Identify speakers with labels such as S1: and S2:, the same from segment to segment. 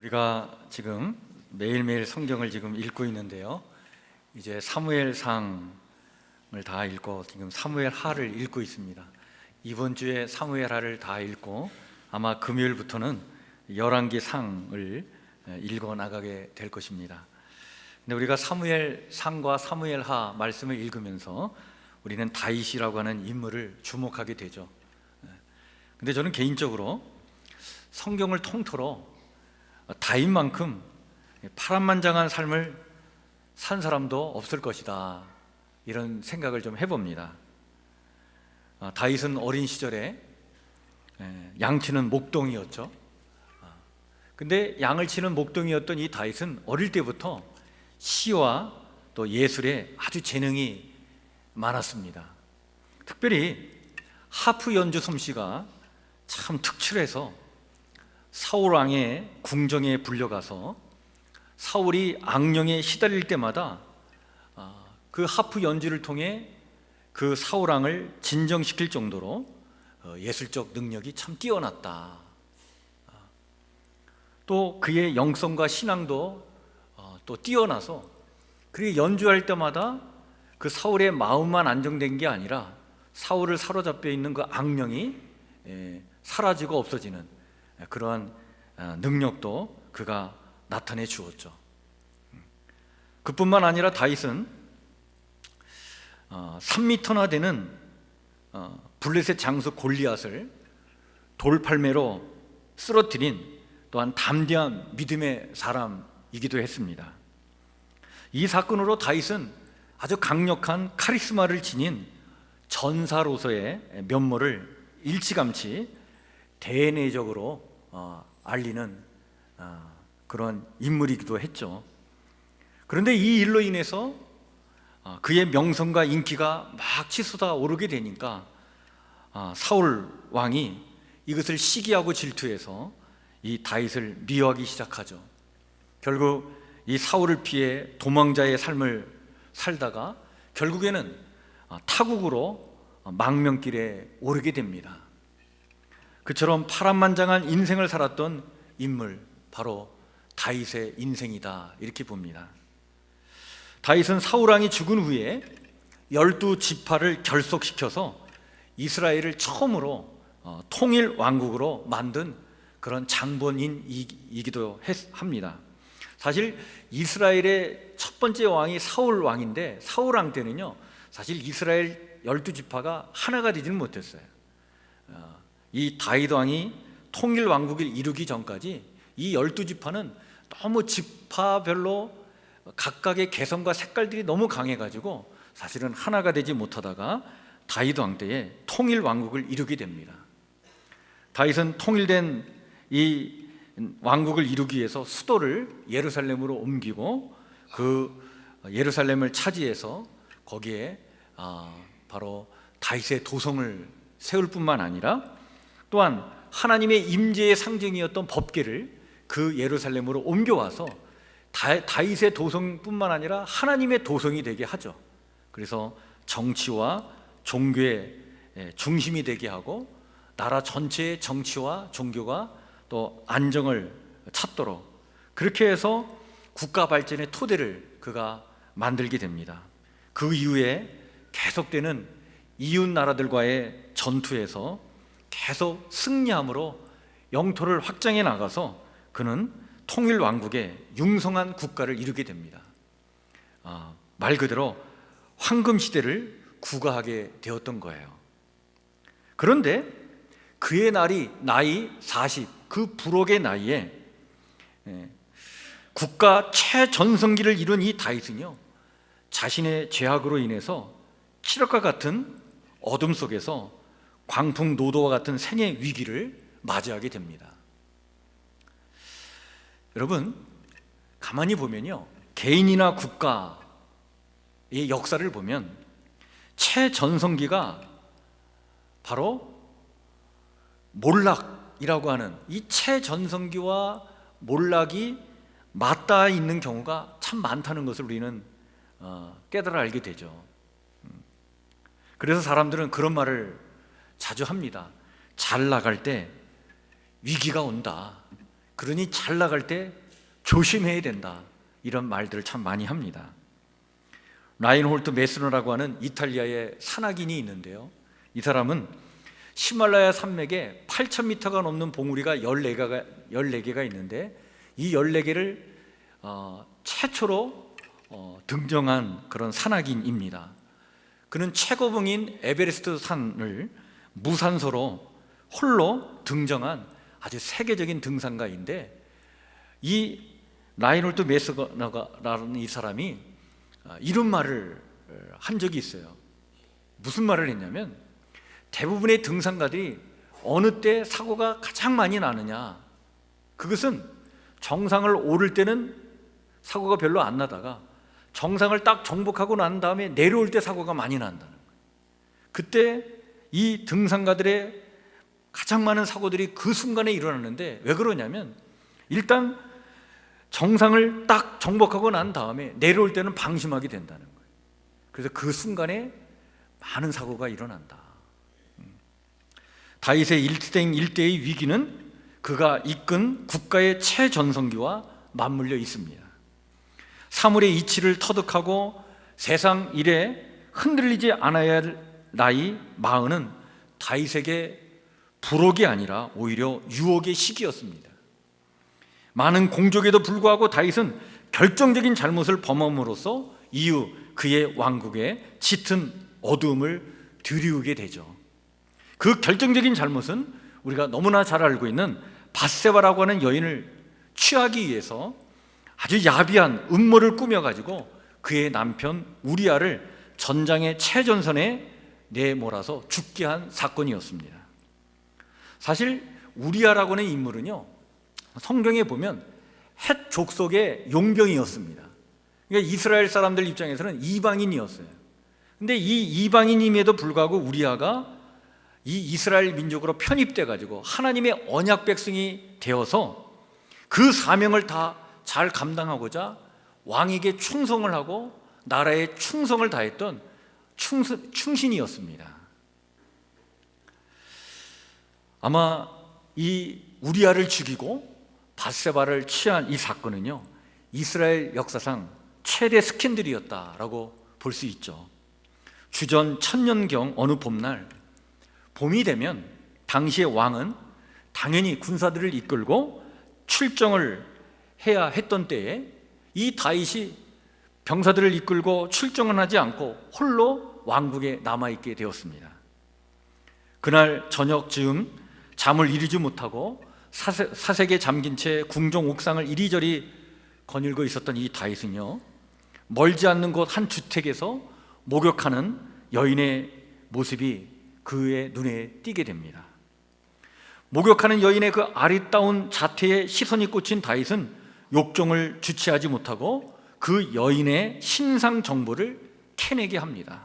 S1: 우리가 지금 매일매일 성경을 지금 읽고 있는데요. 이제 사무엘상을 다 읽고 지금 사무엘하를 읽고 있습니다. 이번 주에 사무엘하를 다 읽고 아마 금요일부터는 열왕기상을 읽어 나가게 될 것입니다. 근데 우리가 사무엘상과 사무엘하 말씀을 읽으면서 우리는 다윗이라고 하는 인물을 주목하게 되죠. 근데 저는 개인적으로 성경을 통틀어 다윗만큼 파란만장한 삶을 산 사람도 없을 것이다, 이런 생각을 좀 해봅니다. 다윗은 어린 시절에 양치는 목동이었죠. 근데 양을 치는 목동이었던 이 다윗은 어릴 때부터 시와 또 예술에 아주 재능이 많았습니다. 특별히 하프 연주 솜씨가 참 특출해서 사울 왕의 궁정에 불려가서 사울이 악령에 시달릴 때마다 그 하프 연주를 통해 그 사울 왕을 진정시킬 정도로 예술적 능력이 참 뛰어났다. 또 그의 영성과 신앙도 또 뛰어나서 그의 연주할 때마다 그 사울의 마음만 안정된 게 아니라 사울을 사로잡혀 있는 그 악령이 사라지고 없어지는 그러한 능력도 그가 나타내 주었죠. 그뿐만 아니라 다윗은 3m나 되는 블레셋 장수 골리앗을 돌팔매로 쓰러뜨린 또한 담대한 믿음의 사람이기도 했습니다. 이 사건으로 다윗은 아주 강력한 카리스마를 지닌 전사로서의 면모를 일찌감치 대내적으로 알리는 그런 인물이기도 했죠. 그런데 이 일로 인해서 그의 명성과 인기가 막 치솟아 오르게 되니까 사울 왕이 이것을 시기하고 질투해서 이 다윗을 미워하기 시작하죠. 결국 이 사울을 피해 도망자의 삶을 살다가 결국에는 타국으로 망명길에 오르게 됩니다. 그처럼 파란만장한 인생을 살았던 인물, 바로 다윗의 인생이다, 이렇게 봅니다. 다윗은 사울왕이 죽은 후에 12지파를 결속시켜서 이스라엘을 처음으로 통일 왕국으로 만든 그런 장본인이기도 합니다. 사실 이스라엘의 첫 번째 왕이 사울 왕인데, 사울 왕 때는요 사실 이스라엘 12지파가 하나가 되지는 못했어요. 이 다윗 왕이 통일 왕국을 이루기 전까지 이 12지파는 너무 지파별로 각각의 개성과 색깔들이 너무 강해가지고 사실은 하나가 되지 못하다가 다윗 왕 때에 통일 왕국을 이루게 됩니다. 다윗은 통일된 이 왕국을 이루기 위해서 수도를 예루살렘으로 옮기고 그 예루살렘을 차지해서 거기에 바로 다윗의 도성을 세울 뿐만 아니라 또한 하나님의 임재의 상징이었던 법궤를 그 예루살렘으로 옮겨와서 다윗의 도성뿐만 아니라 하나님의 도성이 되게 하죠. 그래서 정치와 종교의 중심이 되게 하고 나라 전체의 정치와 종교가 또 안정을 찾도록 그렇게 해서 국가 발전의 토대를 그가 만들게 됩니다. 그 이후에 계속되는 이웃 나라들과의 전투에서 계속 승리함으로 영토를 확장해 나가서 그는 통일 왕국의 융성한 국가를 이루게 됩니다. 말 그대로 황금 시대를 구가하게 되었던 거예요. 그런데 그의 나이 40, 그 불혹의 나이에 국가 최전성기를 이룬 이 다윗은요 자신의 죄악으로 인해서 칠흑과 같은 어둠 속에서 광풍노도와 같은 생의 위기를 맞이하게 됩니다. 여러분, 가만히 보면요 개인이나 국가의 역사를 보면 최전성기가 바로 몰락이라고 하는 이 최전성기와 몰락이 맞닿아 있는 경우가 참 많다는 것을 우리는 깨달아 알게 되죠. 그래서 사람들은 그런 말을 자주 합니다. 잘 나갈 때 위기가 온다. 그러니 잘 나갈 때 조심해야 된다, 이런 말들을 참 많이 합니다. 라인홀트 메스너라고 하는 이탈리아의 산악인이 있는데요, 이 사람은 히말라야 산맥에 8,000m가 넘는 봉우리가 14개가 있는데 이 14개를 최초로 등정한 그런 산악인입니다. 그는 최고봉인 에베레스트 산을 무산소로 홀로 등정한 아주 세계적인 등산가인데, 이 라인홀트 메스너라는 이 사람이 이런 말을 한 적이 있어요. 무슨 말을 했냐면, 대부분의 등산가들이 어느 때 사고가 가장 많이 나느냐, 그것은 정상을 오를 때는 사고가 별로 안 나다가 정상을 딱 정복하고 난 다음에 내려올 때 사고가 많이 난다는 거예요. 그때 이 등산가들의 가장 많은 사고들이 그 순간에 일어나는데, 왜 그러냐면 일단 정상을 딱 정복하고 난 다음에 내려올 때는 방심하게 된다는 거예요. 그래서 그 순간에 많은 사고가 일어난다. 다윗의 일대의 위기는 그가 이끈 국가의 최전성기와 맞물려 있습니다. 사물의 이치를 터득하고 세상 일에 흔들리지 않아야 할 나이 40은 다윗에게 불혹이 아니라 오히려 유혹의 시기였습니다. 많은 공적에도 불구하고 다윗은 결정적인 잘못을 범함으로써 이후 그의 왕국에 짙은 어두움을 들이우게 되죠. 그 결정적인 잘못은 우리가 너무나 잘 알고 있는 밧세바라고 하는 여인을 취하기 위해서 아주 야비한 음모를 꾸며가지고 그의 남편 우리아를 전장의 최전선에 내몰아서 죽게 한 사건이었습니다. 사실 우리아라고 하는 인물은요, 성경에 보면 헷 족속의 용병이었습니다. 그러니까 이스라엘 사람들 입장에서는 이방인이었어요. 근데 이 이방인임에도 불구하고 우리아가 이 이스라엘 민족으로 편입돼 가지고 하나님의 언약 백성이 되어서 그 사명을 다 잘 감당하고자 왕에게 충성을 하고 나라에 충성을 다했던 충신이었습니다. 아마 이 우리아를 죽이고 밧세바를 취한 이 사건은요, 이스라엘 역사상 최대 스캔들이었다라고 볼 수 있죠. 주전 1000년경 어느 봄날, 봄이 되면 당시의 왕은 당연히 군사들을 이끌고 출정을 해야 했던 때에 이 다윗이 병사들을 이끌고 출정은 하지 않고 홀로 왕국에 남아있게 되었습니다. 그날 저녁 즈음 잠을 이루지 못하고 사색에 잠긴 채 궁정 옥상을 이리저리 거닐고 있었던 이 다윗은요, 멀지 않는 곳 한 주택에서 목욕하는 여인의 모습이 그의 눈에 띄게 됩니다. 목욕하는 여인의 그 아리따운 자태에 시선이 꽂힌 다윗은 욕정을 주체하지 못하고 그 여인의 신상 정보를 캐내게 합니다.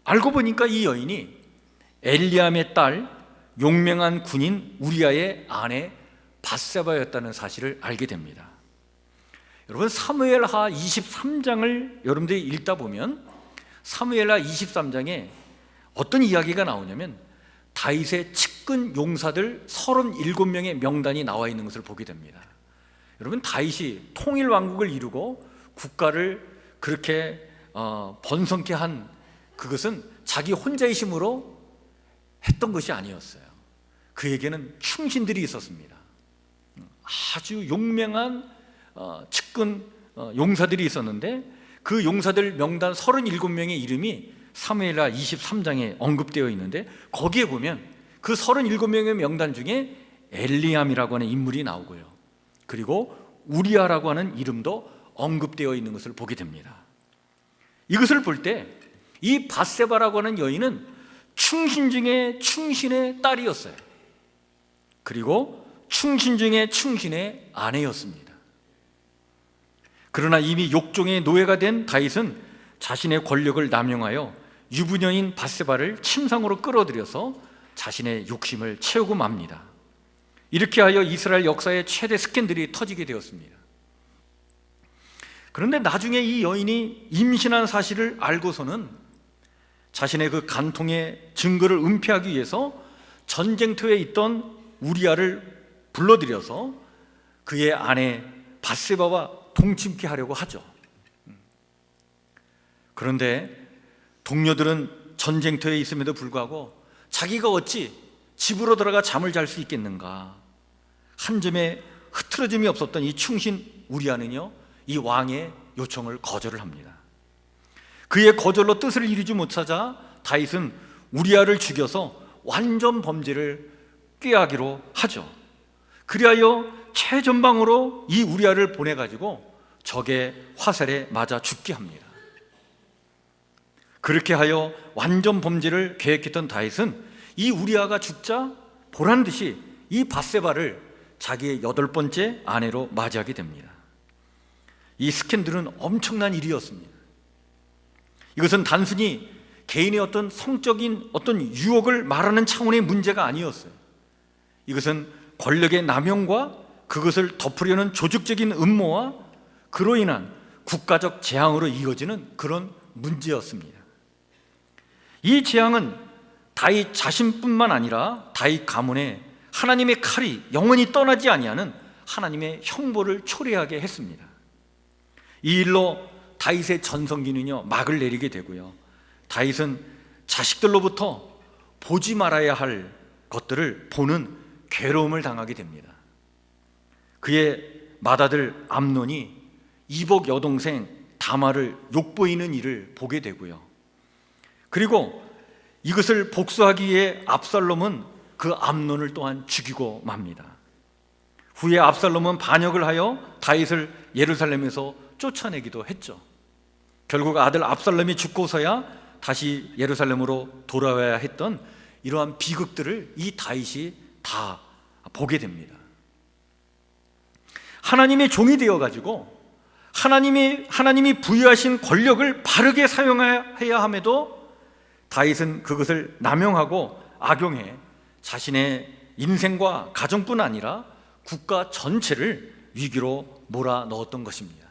S1: 알고 보니까 이 여인이 엘리암의 딸, 용맹한 군인 우리아의 아내 밧세바였다는 사실을 알게 됩니다. 여러분, 사무엘하 23장을 여러분들이 읽다 보면 사무엘하 23장에 어떤 이야기가 나오냐면 다윗의 측근 용사들 37명의 명단이 나와 있는 것을 보게 됩니다. 여러분, 다윗이 통일 왕국을 이루고 국가를 그렇게 번성케 한 그것은 자기 혼자의 힘으로 했던 것이 아니었어요. 그에게는 충신들이 있었습니다. 아주 용맹한 측근 용사들이 있었는데 그 용사들 명단 37명의 이름이 사무엘하 23장에 언급되어 있는데, 거기에 보면 그 37명의 명단 중에 엘리암이라고 하는 인물이 나오고요, 그리고 우리아라고 하는 이름도 언급되어 있는 것을 보게 됩니다. 이것을 볼 때 이 밧세바라고 하는 여인은 충신 중에 충신의 딸이었어요. 그리고 충신 중에 충신의 아내였습니다. 그러나 이미 욕종의 노예가 된 다윗은 자신의 권력을 남용하여 유부녀인 밧세바를 침상으로 끌어들여서 자신의 욕심을 채우고 맙니다. 이렇게 하여 이스라엘 역사의 최대 스캔들이 터지게 되었습니다. 그런데 나중에 이 여인이 임신한 사실을 알고서는 자신의 그 간통의 증거를 은폐하기 위해서 전쟁터에 있던 우리아를 불러들여서 그의 아내 밧세바와 동침케 하려고 하죠. 그런데 동료들은 전쟁터에 있음에도 불구하고 자기가 어찌 집으로 들어가 잠을 잘 수 있겠는가, 한 점의 흐트러짐이 없었던 이 충신 우리아는요, 이 왕의 요청을 거절을 합니다. 그의 거절로 뜻을 이루지 못하자 다윗은 우리아를 죽여서 완전 범죄를 꾀하기로 하죠. 그리하여 최전방으로 이 우리아를 보내가지고 적의 화살에 맞아 죽게 합니다. 그렇게 하여 완전 범죄를 계획했던 다윗은 이 우리아가 죽자 보란듯이 이 밧세바를 자기의 8번째 아내로 맞이하게 됩니다. 이 스캔들은 엄청난 일이었습니다. 이것은 단순히 개인의 어떤 성적인 어떤 유혹을 말하는 차원의 문제가 아니었어요. 이것은 권력의 남용과 그것을 덮으려는 조직적인 음모와 그로 인한 국가적 재앙으로 이어지는 그런 문제였습니다. 이 재앙은 다윗 자신뿐만 아니라 다윗 가문에 하나님의 칼이 영원히 떠나지 아니하는 하나님의 형벌을 초래하게 했습니다. 이 일로 다윗의 전성기는요 막을 내리게 되고요, 다윗은 자식들로부터 보지 말아야 할 것들을 보는 괴로움을 당하게 됩니다. 그의 맏아들 암논이 이복 여동생 다말을 욕보이는 일을 보게 되고요, 그리고 이것을 복수하기 위해 압살롬은 그 암논을 또한 죽이고 맙니다. 후에 압살롬은 반역을 하여 다윗을 예루살렘에서 쫓아내기도 했죠. 결국 아들 압살롬이 죽고서야 다시 예루살렘으로 돌아와야 했던 이러한 비극들을 이 다윗이 다 보게 됩니다. 하나님의 종이 되어가지고 하나님이 부여하신 권력을 바르게 사용해야 함에도 다윗은 그것을 남용하고 악용해 자신의 인생과 가정뿐 아니라 국가 전체를 위기로 몰아넣었던 것입니다.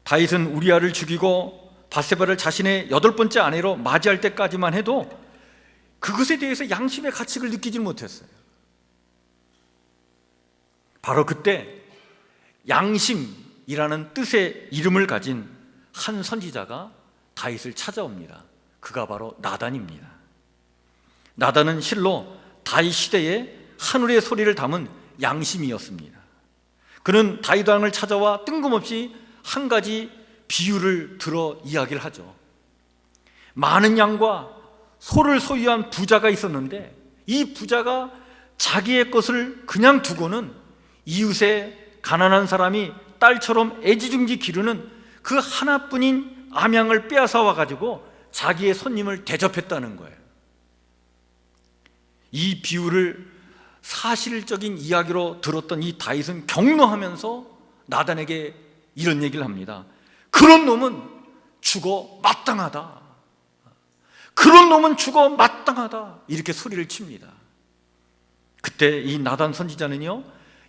S1: 다윗은 우리아를 죽이고 밧세바를 자신의 8번째 아내로 맞이할 때까지만 해도 그것에 대해서 양심의 가책을 느끼지 못했어요. 바로 그때 양심이라는 뜻의 이름을 가진 한 선지자가 다윗을 찾아옵니다. 그가 바로 나단입니다. 나단은 실로 다윗 시대에 하늘의 소리를 담은 양심이었습니다. 그는 다윗 왕을 찾아와 뜬금없이 한 가지 비유를 들어 이야기를 하죠. 많은 양과 소를 소유한 부자가 있었는데 이 부자가 자기의 것을 그냥 두고는 이웃의 가난한 사람이 딸처럼 애지중지 기르는 그 하나뿐인 암양을 빼앗아 와가지고 자기의 손님을 대접했다는 거예요. 이 비유를 사실적인 이야기로 들었던 이 다윗은 격노하면서 나단에게 이런 얘기를 합니다. 그런 놈은 죽어 마땅하다. 그런 놈은 죽어 마땅하다. 이렇게 소리를 칩니다. 그때 이 나단 선지자는요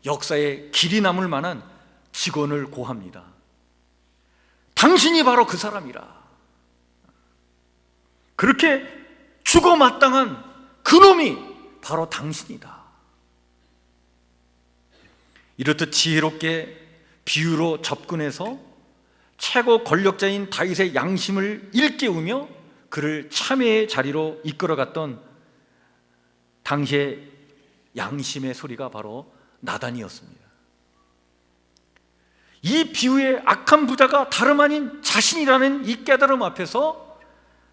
S1: 역사에 길이 남을 만한 직언을 고합니다. 당신이 바로 그 사람이라. 그렇게 죽어 마땅한 그 놈이 바로 당신이다. 이렇듯 지혜롭게 비유로 접근해서 최고 권력자인 다윗의 양심을 일깨우며 그를 참회의 자리로 이끌어갔던 당시의 양심의 소리가 바로 나단이었습니다. 이 비유의 악한 부자가 다름 아닌 자신이라는 이 깨달음 앞에서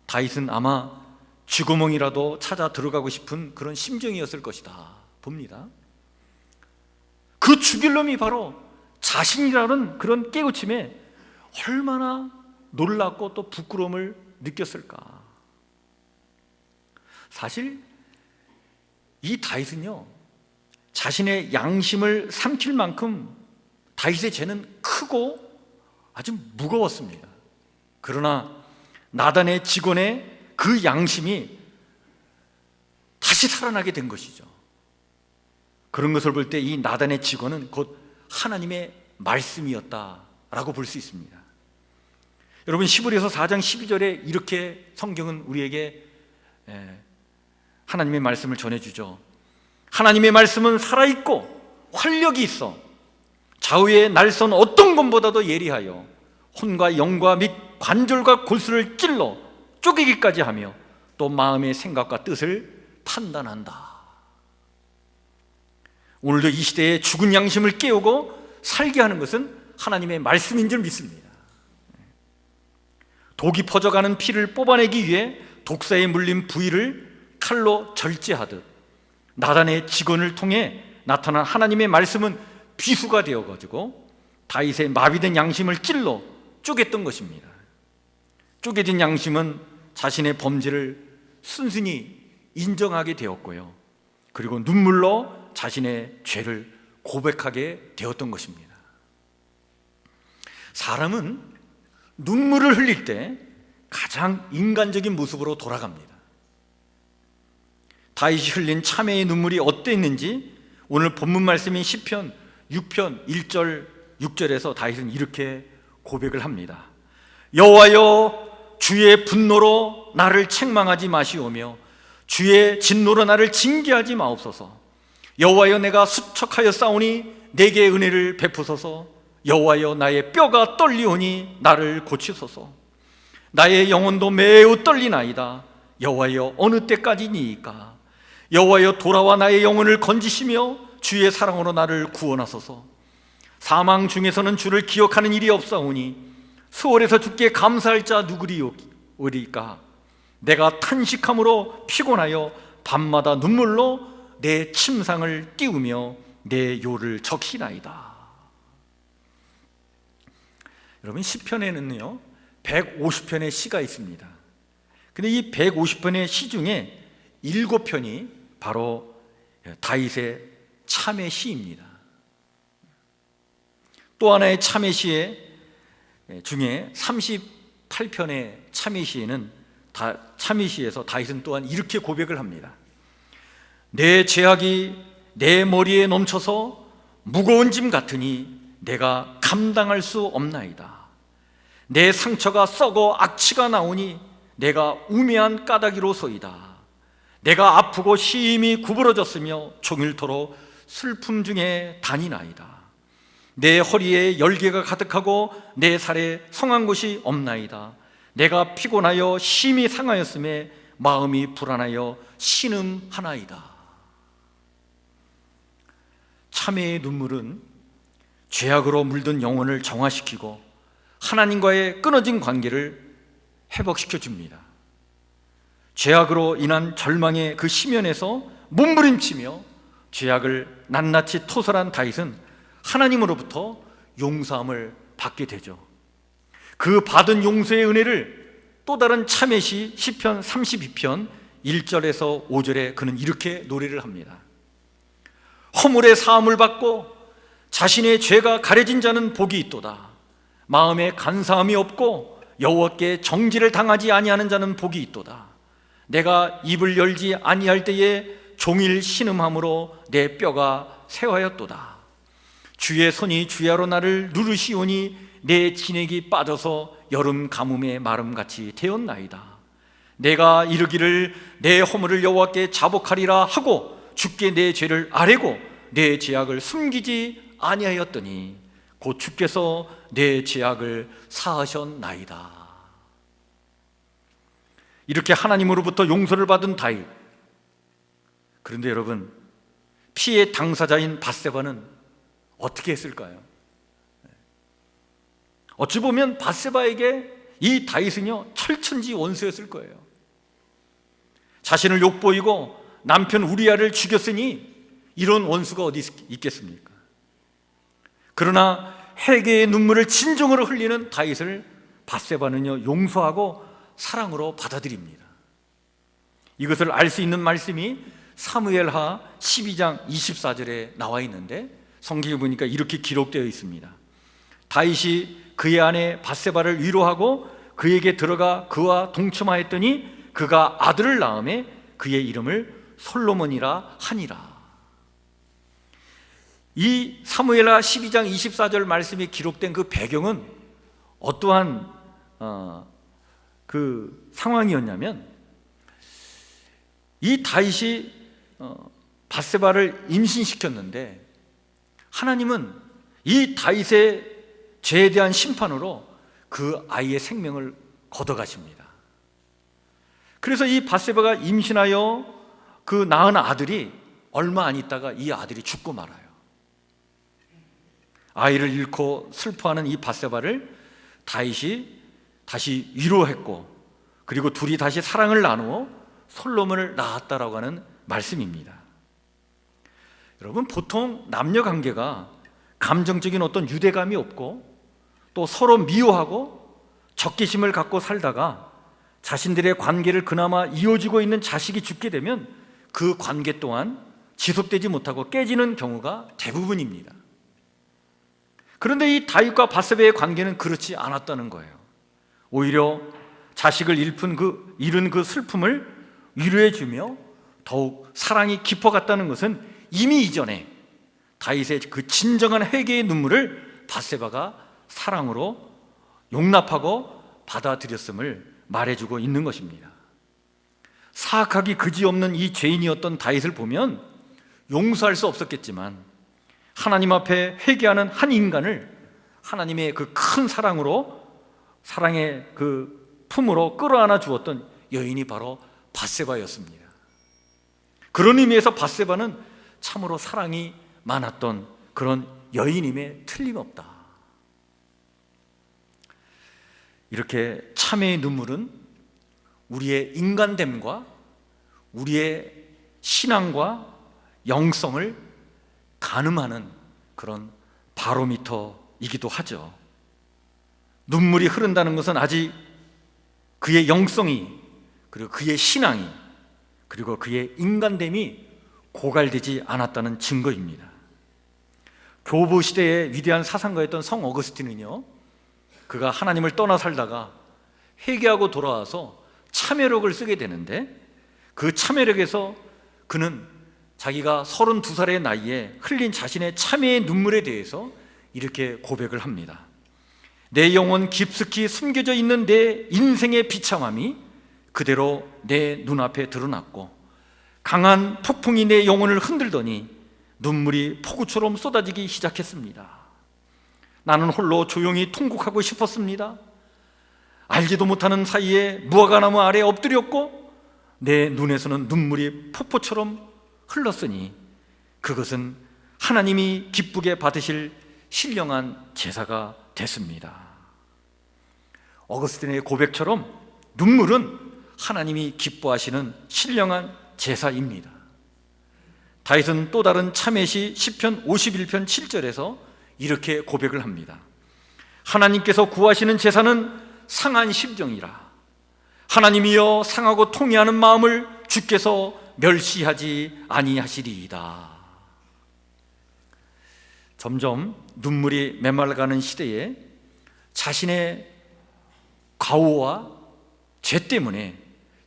S1: 다윗은 아마 쥐구멍이라도 찾아 들어가고 싶은 그런 심정이었을 것이다 봅니다. 그 죽일 놈이 바로 자신이라는 그런 깨우침에 얼마나 놀랍고 또 부끄러움을 느꼈을까. 사실 이 다윗은요 자신의 양심을 삼킬 만큼 다윗의 죄는 크고 아주 무거웠습니다. 그러나 나단의 직원의 그 양심이 다시 살아나게 된 것이죠. 그런 것을 볼 때 이 나단의 직원은 곧 하나님의 말씀이었다라고 볼 수 있습니다. 여러분 히브리서 4장 12절에 이렇게 성경은 우리에게 하나님의 말씀을 전해주죠. 하나님의 말씀은 살아있고 활력이 있어 좌우의 날선 어떤 것보다도 예리하여 혼과 영과 및 관절과 골수를 찔러 쪼개기까지 하며 또 마음의 생각과 뜻을 판단한다. 오늘도 이 시대에 죽은 양심을 깨우고 살게 하는 것은 하나님의 말씀인 줄 믿습니다. 독이 퍼져가는 피를 뽑아내기 위해 독사에 물린 부위를 칼로 절제하듯 나단의 직언을 통해 나타난 하나님의 말씀은 비수가 되어가지고 다윗의 마비된 양심을 찔러 쪼갰던 것입니다. 쪼개진 양심은 자신의 범죄를 순순히 인정하게 되었고요, 그리고 눈물로 자신의 죄를 고백하게 되었던 것입니다. 사람은 눈물을 흘릴 때 가장 인간적인 모습으로 돌아갑니다. 다윗이 흘린 참회의 눈물이 어땠는지 오늘 본문 말씀인 시편 6편 1절 6절에서 다윗은 이렇게 고백을 합니다. 여호와여, 주의 분노로 나를 책망하지 마시오며 주의 진노로 나를 징계하지 마옵소서. 여호와여, 내가 수척하여 싸우니 내게 은혜를 베푸소서. 여호와여, 나의 뼈가 떨리오니 나를 고치소서. 나의 영혼도 매우 떨리나이다. 여호와여, 어느 때까지니이까? 여호와여, 돌아와 나의 영혼을 건지시며 주의 사랑으로 나를 구원하소서. 사망 중에서는 주를 기억하는 일이 없사오니 수월에서 주께 감사할 자 누구리오리까? 내가 탄식함으로 피곤하여 밤마다 눈물로 내 침상을 띄우며 내 요를 적시나이다. 여러분, 시편에는요 150편의 시가 있습니다. 근데 이 150편의 시 중에 7편이 바로 다윗의 참회 시입니다. 또 하나의 참회 시 중에 38편의 참회 시에는 참회 시에서 다윗은 또한 이렇게 고백을 합니다. 내 죄악이 내 머리에 넘쳐서 무거운 짐 같으니 내가 감당할 수 없나이다. 내 상처가 썩어 악취가 나오니 내가 우매한 까닭이로소이다. 내가 아프고 심히 구부러졌으며 종일토록 슬픔 중에 다니나이다. 내 허리에 열개가 가득하고 내 살에 성한 곳이 없나이다. 내가 피곤하여 심히 상하였음에 마음이 불안하여 신음하나이다. 참회의 눈물은 죄악으로 물든 영혼을 정화시키고 하나님과의 끊어진 관계를 회복시켜 줍니다. 죄악으로 인한 절망의 그 시면에서 몸부림치며 죄악을 낱낱이 토설한 다윗은 하나님으로부터 용서함을 받게 되죠. 그 받은 용서의 은혜를 또 다른 참회시 시편 32편 1절에서 5절에 그는 이렇게 노래를 합니다. 허물의 사함을 받고 자신의 죄가 가려진 자는 복이 있도다. 마음에 간사함이 없고 여호와께 정죄를 당하지 아니하는 자는 복이 있도다. 내가 입을 열지 아니할 때에 종일 신음함으로 내 뼈가 새하였도다. 주의 손이 주야로 나를 누르시오니 내 진액이 빠져서 여름 가뭄의 마름같이 되었나이다. 내가 이르기를 내 허물을 여호와께 자복하리라 하고 주께 내 죄를 아뢰고 내 죄악을 숨기지 아니하였더니 곧 주께서 내 죄악을 사하셨나이다. 이렇게 하나님으로부터 용서를 받은 다윗. 그런데 여러분, 피해 당사자인 밧세바는 어떻게 했을까요? 어찌 보면 밧세바에게 이 다윗은요 철천지 원수였을 거예요. 자신을 욕보이고 남편 우리아를 죽였으니 이런 원수가 어디 있겠습니까? 그러나 회개의 눈물을 진정으로 흘리는 다윗을 밧세바는요 용서하고 사랑으로 받아들입니다. 이것을 알 수 있는 말씀이 사무엘하 12장 24절에 나와 있는데 성경에 보니까 이렇게 기록되어 있습니다. 다윗이 그의 아내 밧세바를 위로하고 그에게 들어가 그와 동침하였더니 그가 아들을 낳음에 그의 이름을 솔로몬이라 하니라. 이 사무엘하 12장 24절 말씀이 기록된 그 배경은 어떠한 그 상황이었냐면 이 다윗이 밧세바를 임신시켰는데 하나님은 이 다윗의 죄에 대한 심판으로 그 아이의 생명을 걷어가십니다. 그래서 이 밧세바가 임신하여 그 낳은 아들이 얼마 안 있다가 이 아들이 죽고 말아요. 아이를 잃고 슬퍼하는 이 밧세바를 다윗이 다시 위로했고, 그리고 둘이 다시 사랑을 나누어 솔로몬을 낳았다라고 하는 말씀입니다. 여러분, 보통 남녀 관계가 감정적인 어떤 유대감이 없고 또 서로 미워하고 적개심을 갖고 살다가 자신들의 관계를 그나마 이어지고 있는 자식이 죽게 되면 그 관계 또한 지속되지 못하고 깨지는 경우가 대부분입니다. 그런데 이 다윗과 밧세바의 관계는 그렇지 않았다는 거예요. 오히려 자식을 잃은 그 슬픔을 위로해 주며 더욱 사랑이 깊어갔다는 것은 이미 이전에 다윗의 그 진정한 회개의 눈물을 밧세바가 사랑으로 용납하고 받아들였음을 말해주고 있는 것입니다. 사악하기 그지없는 이 죄인이었던 다윗을 보면 용서할 수 없었겠지만 하나님 앞에 회개하는 한 인간을 하나님의 그 큰 사랑의 그 품으로 끌어안아 주었던 여인이 바로 밧세바였습니다. 그런 의미에서 밧세바는 참으로 사랑이 많았던 그런 여인임에 틀림없다. 이렇게 참회의 눈물은 우리의 인간됨과 우리의 신앙과 영성을 가늠하는 그런 바로미터이기도 하죠. 눈물이 흐른다는 것은 아직 그의 영성이, 그리고 그의 신앙이, 그리고 그의 인간됨이 고갈되지 않았다는 증거입니다. 교부 시대의 위대한 사상가였던 성 어거스틴은요, 그가 하나님을 떠나 살다가 회개하고 돌아와서 참회록을 쓰게 되는데, 그 참회록에서 그는 자기가 32살의 나이에 흘린 자신의 참회의 눈물에 대해서 이렇게 고백을 합니다. 내 영혼 깊숙이 숨겨져 있는 내 인생의 비참함이 그대로 내 눈앞에 드러났고, 강한 폭풍이 내 영혼을 흔들더니 눈물이 폭우처럼 쏟아지기 시작했습니다. 나는 홀로 조용히 통곡하고 싶었습니다. 알지도 못하는 사이에 무화과나무 아래 엎드렸고 내 눈에서는 눈물이 폭포처럼 흘렀으니 그것은 하나님이 기쁘게 받으실 신령한 제사가 됐습니다. 어거스틴의 고백처럼 눈물은 하나님이 기뻐하시는 신령한 제사입니다. 다윗은 또 다른 참회시 시편 51편 7절에서 이렇게 고백을 합니다. 하나님께서 구하시는 제사는 상한 심정이라. 하나님이여 상하고 통회하는 마음을 주께서 멸시하지 아니하시리이다. 점점 눈물이 메말라가는 시대에 자신의 과오와 죄 때문에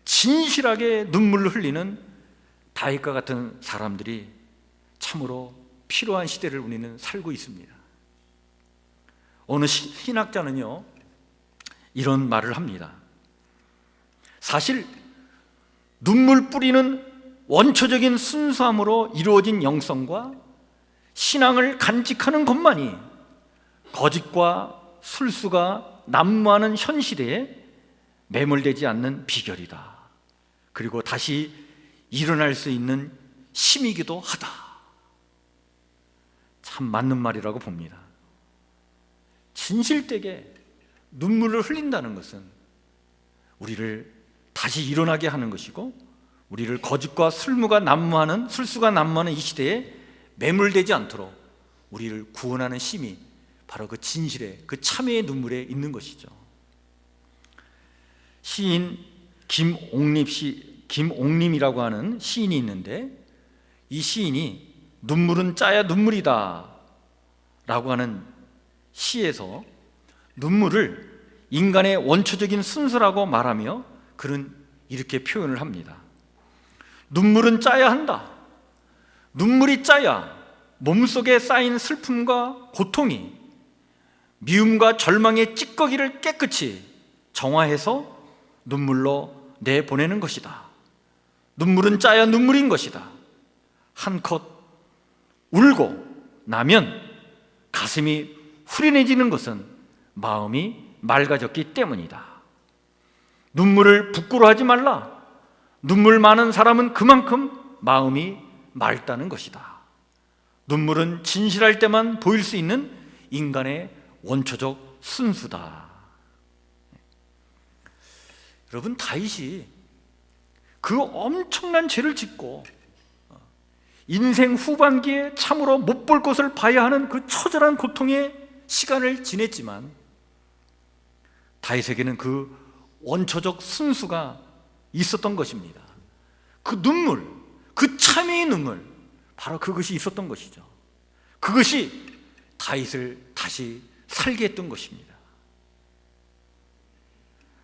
S1: 진실하게 눈물을 흘리는 다윗과 같은 사람들이 참으로 필요한 시대를 우리는 살고 있습니다. 어느 신학자는요, 이런 말을 합니다. 사실 눈물 뿌리는 원초적인 순수함으로 이루어진 영성과 신앙을 간직하는 것만이 거짓과 술수가 난무하는 현 시대에 매몰되지 않는 비결이다. 그리고 다시 일어날 수 있는 힘이기도 하다. 참 맞는 말이라고 봅니다. 진실되게 눈물을 흘린다는 것은 우리를 다시 일어나게 하는 것이고, 우리를 거짓과 술수가 난무하는 이 시대에 매몰되지 않도록 우리를 구원하는 힘이 바로 그 진실의, 그 참회의 눈물에 있는 것이죠. 시인 김옥림이라고 하는 시인이 있는데, 이 시인이 눈물은 짜야 눈물이다 라고 하는 시에서 눈물을 인간의 원초적인 순수라고 말하며 그는 이렇게 표현을 합니다. 눈물은 짜야 한다. 눈물이 짜야 몸속에 쌓인 슬픔과 고통이 미움과 절망의 찌꺼기를 깨끗이 정화해서 눈물로 내보내는 것이다. 눈물은 짜야 눈물인 것이다. 한껏 울고 나면 가슴이 후련해지는 것은 마음이 맑아졌기 때문이다. 눈물을 부끄러워하지 말라. 눈물 많은 사람은 그만큼 마음이 맑다는 것이다. 눈물은 진실할 때만 보일 수 있는 인간의 원초적 순수다. 여러분, 다윗이 그 엄청난 죄를 짓고 인생 후반기에 참으로 못 볼 것을 봐야 하는 그 처절한 고통의 시간을 지냈지만 다윗에게는 그 원초적 순수가 있었던 것입니다. 그 눈물, 그 참회의 눈물, 바로 그것이 있었던 것이죠. 그것이 다윗을 다시 살게 했던 것입니다.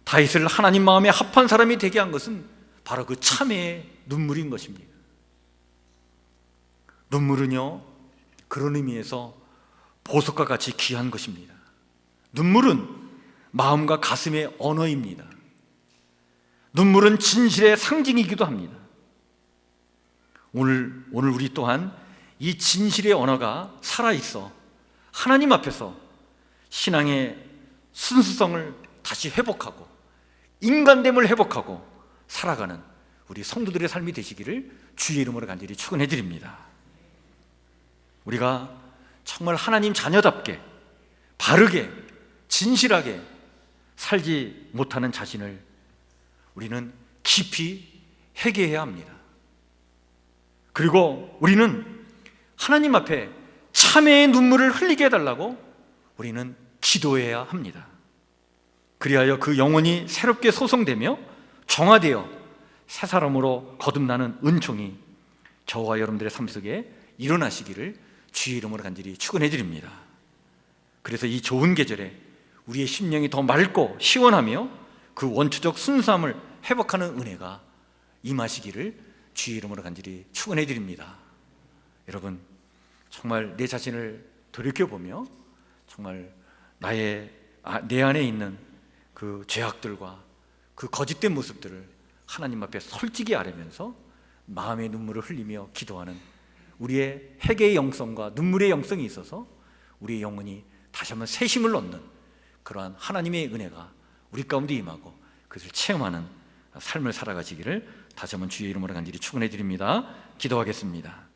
S1: 다윗을 하나님 마음에 합한 사람이 되게 한 것은 바로 그 참회의 눈물인 것입니다. 눈물은요, 그런 의미에서 보석과 같이 귀한 것입니다. 눈물은 마음과 가슴의 언어입니다. 눈물은 진실의 상징이기도 합니다. 오늘 우리 또한 이 진실의 언어가 살아있어 하나님 앞에서 신앙의 순수성을 다시 회복하고 인간됨을 회복하고 살아가는 우리 성도들의 삶이 되시기를 주의 이름으로 간절히 축원해 드립니다. 우리가 정말 하나님 자녀답게 바르게 진실하게 살지 못하는 자신을 우리는 깊이 회개해야 합니다. 그리고 우리는 하나님 앞에 참회의 눈물을 흘리게 해달라고 우리는 기도해야 합니다. 그리하여 그 영혼이 새롭게 소성되며 정화되어 새 사람으로 거듭나는 은총이 저와 여러분들의 삶 속에 일어나시기를 주의 이름으로 간절히 축원해 드립니다. 그래서 이 좋은 계절에 우리의 심령이 더 맑고 시원하며 그 원초적 순수함을 회복하는 은혜가 임하시기를 주의 이름으로 간절히 축원해 드립니다. 여러분, 정말 내 자신을 돌이켜보며 정말 내 안에 있는 그 죄악들과 그 거짓된 모습들을 하나님 앞에 솔직히 아뢰면서 마음의 눈물을 흘리며 기도하는 우리의 회개의 영성과 눈물의 영성이 있어서 우리의 영혼이 다시 한번 새 힘을 얻는 그러한 하나님의 은혜가 우리 가운데 임하고 그것을 체험하는 삶을 살아가시기를 다시 한번 주의 이름으로 간절히 축원해 드립니다. 기도하겠습니다.